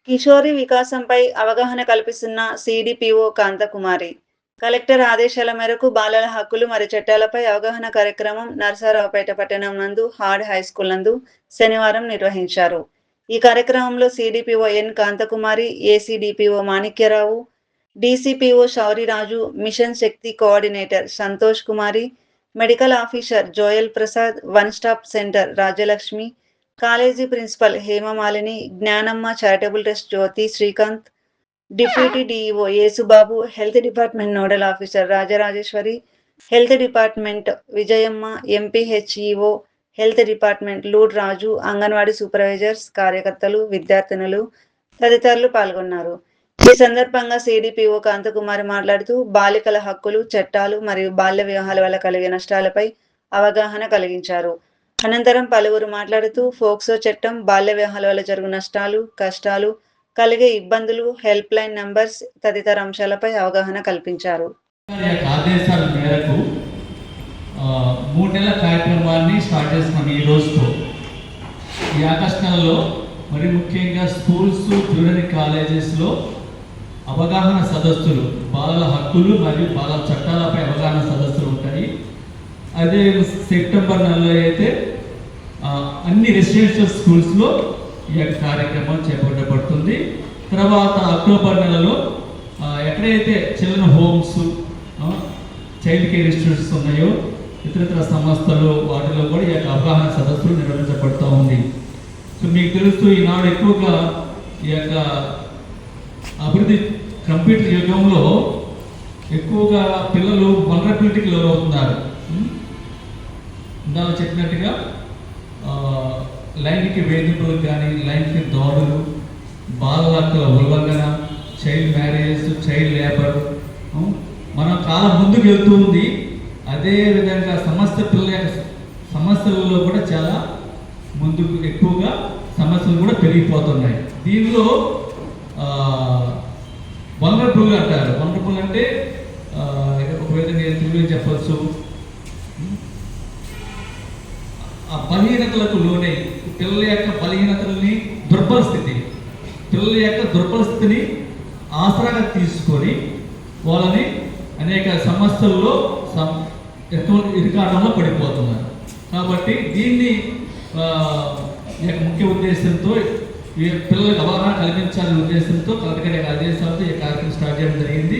కిషోరి వికాసంపై అవగాహన కల్పిస్తున్న CDPO Kanthakumari. Collector ఆదేశాల మేరకు బాలల హక్కులు మరియు చట్టాలపై అవగాహన కార్యక్రమం నరసరావుపేట పట్టణం నందు హార్డ్ హైస్కూల్ నందు శనివారం నిర్వహించారు. ఈ కార్యక్రమంలో CDPO N Kanthakumari, ACDPO Manikyarao, DCPO Sauriraju, mission Shakti coordinator Santosh Kumari, medical officer Joel Prasad, one stop centre Rajyalakshmi, college principal Hemamalini, Gnanamma charitable trust Jyothi Srikanth, deputy DEO Yesubabu, health department nodal officer Rajarajeshwari, health department Vijayamma, MPHEO health department లూడ్ రాజు, అంగన్వాడీ సూపర్వైజర్స్, కార్యకర్తలు, విద్యార్థినులు తదితరులు పాల్గొన్నారు. ఈ సందర్భంగా సిడిపిఓ కాంతకుమారి మాట్లాడుతూ బాలికల హక్కులు, చట్టాలు మరియు బాల్య వివాహాల వల్ల కలిగే నష్టాలపై అవగాహన కలిగించారు. అనంతరం పలువురు మాట్లాడుతూ ఫోక్సో చట్టం, బాల్య వివాహాల వల్ల జరుగు నష్టాలు, కష్టాలు, కలిగే ఇబ్బందులు, హెల్ప్ లైన్ నంబర్స్ తదితర అంశాలపై అవగాహన కల్పించారు. ఆదేశాల మేరకు 3 నెలల కార్యక్రమాన్ని స్టార్ట్ చేస్తున్నాం ఈ రోజుతో. ఈ ఆగస్టు నెలలో మరి ముఖ్యంగా స్కూల్స్, జూనియర్ కాలేజెస్లో అవగాహన సదస్సులు, బాలల హక్కులు మరియు బాలల చట్టాలపై అవగాహన సదస్సులు ఉంటాయి. అదే సెప్టెంబర్ నెలలో అయితే అన్ని రెసిడెన్షియల్ స్కూల్స్లో ఈ యొక్క కార్యక్రమం చేపట్టబడుతుంది. తర్వాత అక్టోబర్ నెలలో ఎక్కడైతే children homes, child care institutes ఉన్నాయో ఇతర సంస్థలు వాటిలో కూడా ఈ యొక్క అవగాహన సదస్సులు నిర్వహించబడుతూ ఉంది. సో మీకు తెలుస్తూ ఈనాడు ఎక్కువగా ఈ యొక్క అభివృద్ధి కంప్యూటర్ యుగంలో ఎక్కువగా పిల్లలు వల్నరబిలిటీకి లోనవుతున్నారు. ఇందాక చెప్పినట్టుగా లైంగిక వేధింపులు కానీ, లైంగిక దాడులు, బాలల హక్కుల ఉల్లంఘన, చైల్డ్ మ్యారేజ్, చైల్డ్ లేబర్ మనం కాలం ముందుకు వెళ్తూ ఉంది. అదేవిధంగా పిల్లల యొక్క సమస్యలలో కూడా చాలా ముందుకు ఎక్కువగా సమస్యలు కూడా పెరిగిపోతున్నాయి. దీనిలో వల్నరబుల్ అంటారు. వల్నరబుల్ అంటే ఒక విధంగా తెలుగులో చెప్పచ్చు, ఆ బలహీనతలకు లోనై పిల్లల యొక్క బలహీనతల్ని, పిల్లల యొక్క దుర్బల స్థితిని ఆసరాగా తీసుకొని వాళ్ళని అనేక సమస్యల్లో ఇరుకాటంలో పడిపోతున్నారు. కాబట్టి దీన్ని ముఖ్య ఉద్దేశంతో పిల్లలకు అవగాహన కల్పించాలనే ఉద్దేశంతో కలెక్టర్ గారి ఆదేశాలతో ఈ కార్యక్రమం స్టార్ట్ చేయడం జరిగింది.